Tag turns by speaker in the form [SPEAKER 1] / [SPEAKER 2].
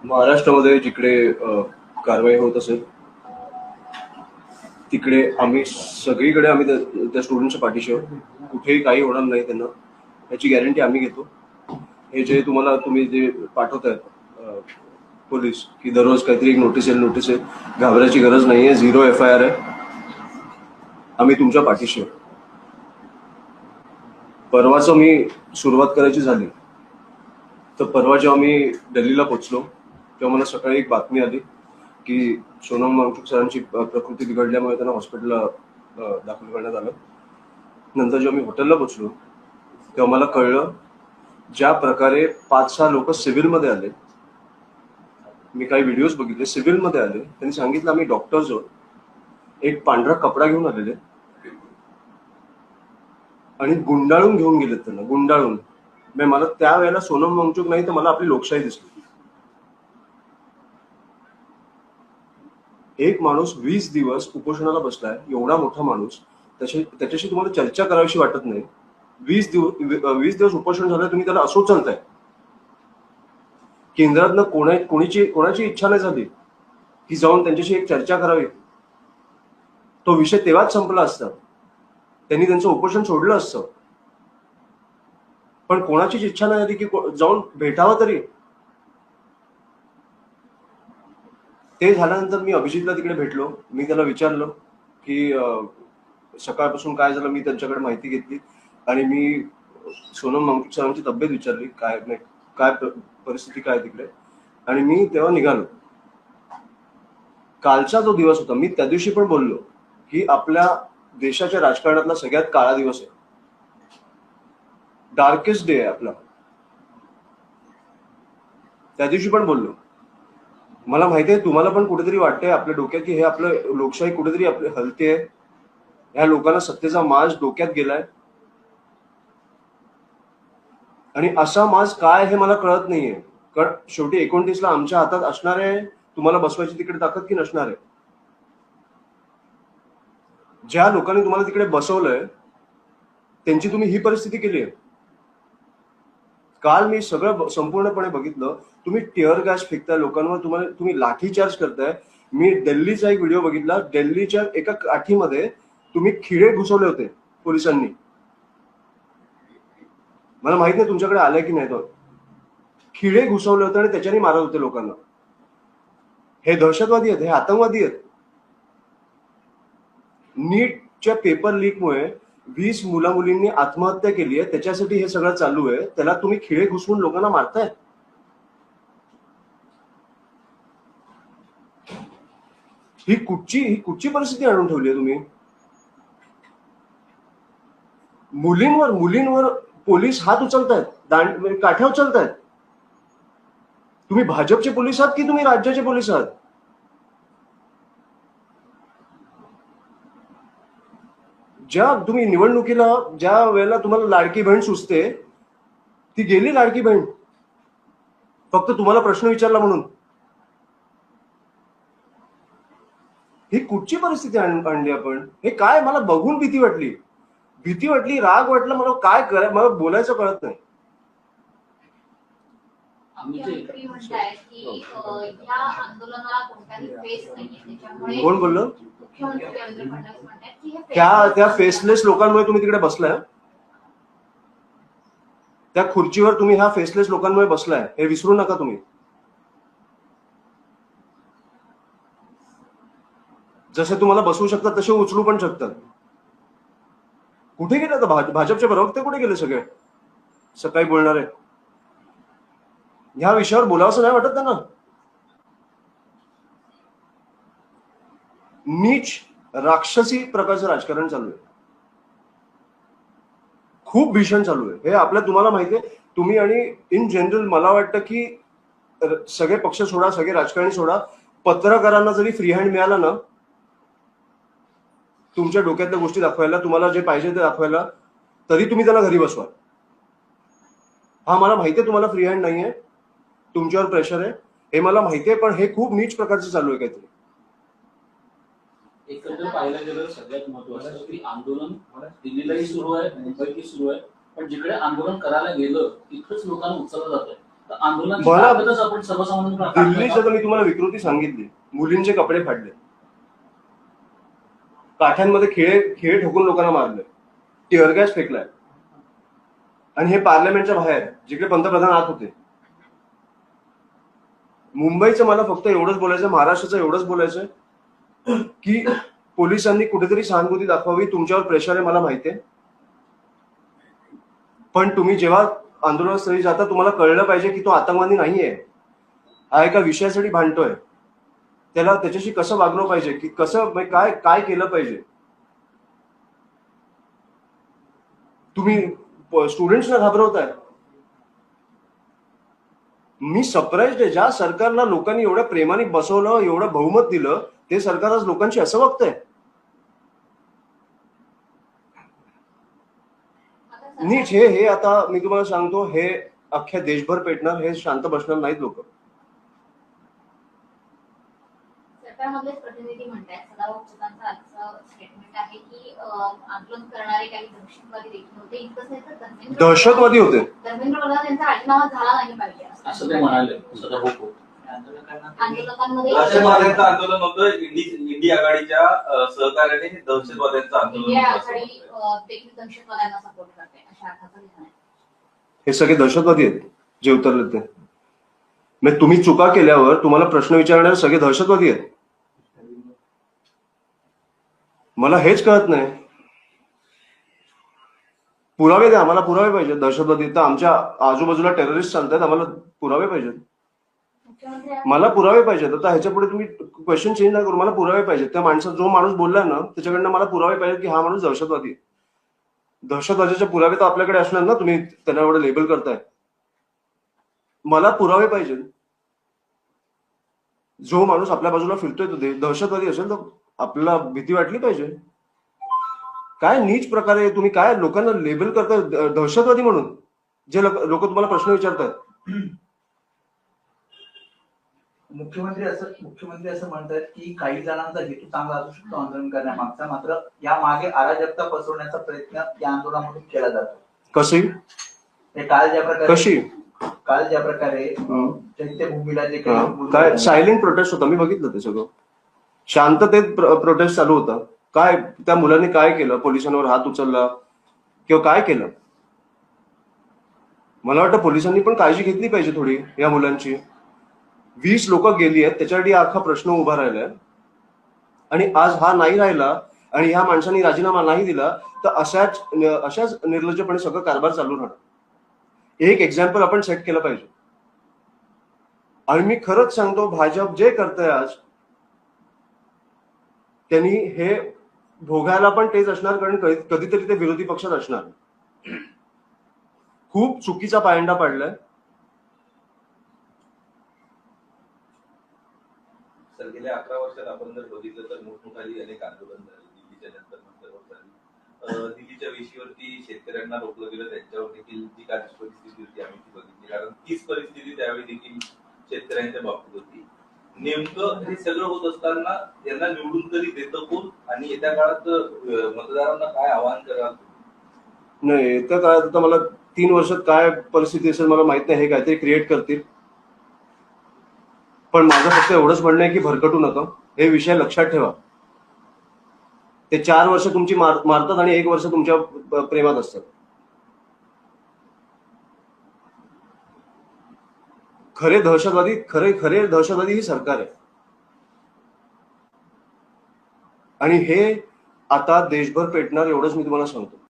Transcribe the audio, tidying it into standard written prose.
[SPEAKER 1] महाराष्ट्रामध्ये जिकडे कारवाई होत असेल तिकडे आम्ही सगळीकडे आम्ही त्या स्टुडंटच्या पाठीशी आहोत. कुठेही काही होणार नाही त्यांना, याची गॅरंटी आम्ही घेतो. हे जे तुम्ही जे पाठवताय पोलीस की दररोज काहीतरी एक नोटीस येईल, घाबरायची गरज नाहीये. 0 FIR आहे. आम्ही तुमच्या पाठीशी आहोत. परवाचं मी सुरुवात करायची झाली तर परवा जेव्हा मी दिल्लीला पोहोचलो तेव्हा मला सकाळी एक बातमी आली की सोनम वांगचुक सरांची प्रकृती बिघडल्यामुळे त्यांना हॉस्पिटलला दाखल करण्यात आलं. नंतर जेव्हा मी हॉटेलला पोहोचलो तेव्हा मला कळलं ज्या प्रकारे 5-6 लोक सिव्हिलमध्ये आले. मी काही व्हिडिओज बघितले, सिव्हिलमध्ये आले. त्यांनी सांगितलं आम्ही डॉक्टर्स आहोत. एक पांढरा कपडा घेऊन आलेले आणि गुंडाळून घेऊन गेलेत त्यांना, गुंडाळून. मला त्यावेळेला सोनम वांगचुक नाही तर मला आपली लोकशाही दिसली. एक माणूस 20 दिवस उपोषणाला बसलाय, एवढा मोठा माणूस, त्याच्याशी तुम्हाला चर्चा करावीशी वाटत नाही. 20 दिवस उपोषण झालं, तुम्ही त्याला असो चालताय. केंद्रातनं कोणाची इच्छा नाही झाली की जाऊन त्यांच्याशी एक चर्चा करावी. तो विषय तेव्हाच संपला असता, त्यांनी त्यांचं उपोषण सोडलं असतं. पण कोणाचीच इच्छा नाही झाली की जाऊन भेटावं तरी. ते झाल्यानंतर मी अभिजितला तिकडे भेटलो. मी त्याला विचारलं की सकाळपासून काय झालं. मी त्यांच्याकडे माहिती घेतली आणि मी सोनम वांगचुक सरांची तब्येत विचारली, काय परिस्थिती काय तिकडे. आणि मी तेव्हा निघालो. कालचा जो दिवस होता, मी त्या दिवशी पण बोललो की आपल्या देशाच्या राजकारणातला सगळ्यात काळा दिवस आहे, डार्केस्ट डे आहे आपला. त्या दिवशी पण बोललो. मला माहिती आहे तुम्हाला पण कुठेतरी वाटतंय आपल्या डोक्यात की हे आपलं लोकशाही कुठेतरी आपली हलते. ह्या लोकांना सत्तेचा माज डोक्यात गेलाय आणि असा माज काय हे मला कळत नाहीये. कारण शेवटी 29ला आमच्या हातात असणार आहे तुम्हाला बसवायची तिकडे ताकद की नसणार आहे. ज्या लोकांनी तुम्हाला तिकडे बसवलंय त्यांची तुम्ही ही परिस्थिती केली आहे. काल मी सगळं संपूर्णपणे बघितलं. तुम्ही टिअर गॅस फेकताय लोकांवर, तुम्ही लाठीचार्ज करताय. मी दिल्लीचा एक व्हिडिओ बघितला. दिल्लीच्या एका काठीमध्ये तुम्ही खिळे घुसवले होते पोलिसांनी. मला माहित नाही तुमच्याकडे आलाय की नाही. तो खिळे घुसवले होते आणि त्याच्याने मारत होते लोकांना. हे दहशतवादी आहेत, हे आतंकवादी आहेत. नीटच्या पेपर लीकमुळे 20 मुला-मुलींनी आत्महत्या केली आहे. त्याच्यासाठी हे सगळं चालू आहे. त्याला तुम्ही खिळे घुसवून लोकांना मारताय. ही कुठची परिस्थिती आणून ठेवली आहे तुम्ही. मुलींवर पोलीस हात उचलतायत, काठ्या उचलतायत. तुम्ही भाजपचे पोलीस आहात की तुम्ही राज्याचे पोलीस आहात. ज्या तुम्ही निवडणुकीला ज्या वेळेला तुम्हाला लाडकी बहीण सुचते ती गेली लाडकी बहीण, फक्त तुम्हाला प्रश्न विचारला म्हणून. ही कुठची परिस्थिती आणली आपण. हे काय, मला बघून भीती वाटली, राग वाटला. मला काय मला बोलायचं कळत नाही. कोण बोललं. त्या फेसलेस लोकांमुळे तुम्ही तिकडे बसलाय. त्या खुर्चीवर तुम्ही ह्या फेसलेस लोकांमुळे बसलाय, हे विसरू नका तुम्ही. जसे तुम्हाला बसवू शकतात तसे उचलू पण शकतात. कुठे गेले आता भाजपचे प्रवक्ते, कुठे गेले सगळे सकाळी बोलणारे. ह्या विषयावर बोलावंसं नाही वाटत त्यांना. नीच राक्षसी प्रकारचं राजकारण चालू आहे, खूप भीषण चालू आहे. हे तुम्हाला माहितीये. तुम्ही आणि इन जनरल मला वाटतं की सगळे पक्ष सोडा, सगळे राजकारणी सोडा, पत्रकारांना जरी फ्री हँड मिळाला ना तुमच्या डोक्यातल्या गोष्टी दाखवायला, तुम्हाला जे पाहिजे ते दाखवायला, तरी तुम्ही त्याला घरी बसवा. हा मला माहितीये तुम्हाला फ्री हँड नाहीये, तुमच्यावर प्रेशर आहे, हे मला माहितीये. पण हे खूप नीच प्रकारचं चालू आहे काहीतरी.
[SPEAKER 2] एकंदर पाहायला गेलं सगळ्यात महत्वाचं की आंदोलन दिल्लीलाही सुरू आहे, मुंबईतही सुरू आहे. पण जिकडे आंदोलन करायला गेलं तिथंच लोकांना उचललं जात आहे. तर आंदोलनाची
[SPEAKER 1] मला-
[SPEAKER 2] ताकदच आपण सर्वसामान्य
[SPEAKER 1] दिल्लीचं तर मी तुम्हाला विकृती सांगितली, मुलींचे कपडे फाडले, काठ्यांमध्ये खेळ ठोकून लोकांना मारले, टिअर गॅस फेकलाय, आणि हे पार्लमेंटच्या बाहेर जिकडे पंतप्रधान आत होते. मुंबईचं मला फक्त एवढंच बोलायचं, महाराष्ट्राचं एवढंच बोलायचं की पोलिसांनी कुठेतरी सहानुभूती दाखवावी. तुमच्यावर प्रेशर आहे मला माहिती आहे, पण तुम्ही जेव्हा आंदोलनास्थळी जाता तुम्हाला कळलं पाहिजे की तो आतंकवादी नाहीये, हा एका विषयासाठी भांडतोय. त्याला त्याच्याशी कसं वागलं पाहिजे, की कसं म्हणजे काय काय केलं पाहिजे. तुम्ही स्टुडंट्सना घाबरवताय. मी सरप्राईज आहे, ज्या सरकारला लोकांनी एवढ्या प्रेमाने बसवलं, एवढं बहुमत दिलं, ते सरकार आज लोकांशी असं वागतंय. नीट हे आता मी तुम्हाला सांगतो, हे अख्ख्या देशभर पेटणार, हे शांत बसणार नाहीत लोक.
[SPEAKER 3] सरकारमधलेच प्रतिनिधी म्हणतात, सदाभाऊ खोतांचं आजचं स्टेटमेंट आहे की आंदोलन करणारे काही दहशतवादी देखील होते. इतकंच नाही तर
[SPEAKER 1] दहशतवादी होते.
[SPEAKER 3] धर्मेंद्र प्रधान यांचा राजीनामा झाला नाही पाहिजे
[SPEAKER 2] असं ते म्हणाले सदाभाऊ खोत.
[SPEAKER 3] आंदोलकांमध्ये
[SPEAKER 4] दहशतवाद्यांचं आंदोलन होतं. इंडी आघाडीच्या सहकार्याने हे दहशतवाद्यांचं आंदोलन
[SPEAKER 3] इंडिया
[SPEAKER 4] होतं.
[SPEAKER 3] आघाडी देखील दहशतवाद्यांना सपोर्ट करते अशा अर्थाचं लिखाण आहे.
[SPEAKER 1] हे सगळे दहशतवादी आहेत जे उतरले ते. म्हणजे तुम्ही चुका केल्यावर तुम्हाला प्रश्न विचारणारे सगळे दहशतवादी आहेत. मला हेच कळत नाही. पुरावे द्या, आम्हाला पुरावे पाहिजे. दहशतवादी तर आमच्या आजूबाजूला टेररिस्ट चालतात, आम्हाला पुरावे पाहिजेत.
[SPEAKER 3] मुख्यमंत्री
[SPEAKER 1] मला पुरावे पाहिजेत. आता ह्याच्या पुढे तुम्ही क्वेश्चन चेंज नाही करू, मला पुरावे पाहिजेत. त्या माणसाचा जो माणूस बोललाय ना त्याच्याकडनं मला पुरावे पाहिजेत की हा माणूस दहशतवादी आहे. दहशतवादीचे पुरावे तर आपल्याकडे असणार ना, तुम्ही त्यांना एवढं लेबल करताय. मला पुरावे पाहिजे. जो माणूस आपल्या बाजूला फिरतोय तो दहशतवादी असेल तर आपल्याला भीती वाटली पाहिजे. काय नीच प्रकारे तुम्ही काय लोकांना लेबल करताय दहशतवादी म्हणून, जे लोक तुम्हाला प्रश्न विचारतात.
[SPEAKER 5] मुख्यमंत्री असं म्हणतात की काही जणांचा हेतू चांगला असू शकतो आंदोलन करण्यामागचा, मात्र या मागे अराजकता पसरवण्याचा प्रयत्न या आंदोलनामधून केला जातो.
[SPEAKER 1] कशी
[SPEAKER 5] काल ज्या प्रकारे चैत्यभूमीला जे
[SPEAKER 1] काय सायलेंट प्रोटेस्ट होता, मी बघितलं ते सगळं. शांततेत प्रोटेस्ट चालू होता. काय त्या मुलांनी काय केलं, पोलिसांवर हात उचलला किंवा काय केलं. मला वाटतं पोलिसांनी पण काळजी घेतली पाहिजे थोडी या मुलांची. 20 लोक गेली आहेत, त्याच्यासाठी अख्खा प्रश्न उभा राहिलाय. आणि आज हा नाही राहिला आणि ह्या माणसांनी राजीनामा नाही दिला तर अशाच निर्लज्जपणे सगळं कारभार चालू राहणार. एक एक्झाम्पल आपण सेट केलं पाहिजे. आणि मी खरंच सांगतो, भाजप जे करतंय आज त्यांनी हे भोगायला पण तेच असणार, कारण कधीतरी ते विरोधी पक्षात असणार. खूप चुकीचा पायंडा पाडलाय.
[SPEAKER 4] सर गेल्या 11 वर्षात आपण जर बघितलं तर मोठमोठाली अनेक आंदोलन झाली. दिल्लीच्या नंतर झाली. दिल्लीच्या वेशीवरती शेतकऱ्यांना रोखलं गेलं, त्यांच्यावर देखील जी काही परिस्थिती होती आम्ही ती बघितली. कारण तीच परिस्थिती त्यावेळी देखील शेतकऱ्यांच्या बाबतीत होती. नेमकं हे सगळं होत असताना यांना निवडून तरी देतं कोण, आणि येत्या काळात मतदारांना काय आवाहन कराल?
[SPEAKER 1] नाही, येत्या काळात आता मला 3 वर्षात काय परिस्थिती असेल मला माहित नाही. हे काहीतरी क्रिएट करतील. पण माझं फक्त एवढंच म्हणणं आहे की भरकटू नका. हे विषय लक्षात ठेवा. ते 4 वर्ष तुमची मारतात आणि 1 वर्ष तुमच्या प्रेमात असतात. खरे दहशतवादी ही सरकार आहे. आणि हे आता देशभर पेटणार, एवढंच मी तुम्हाला सांगतो.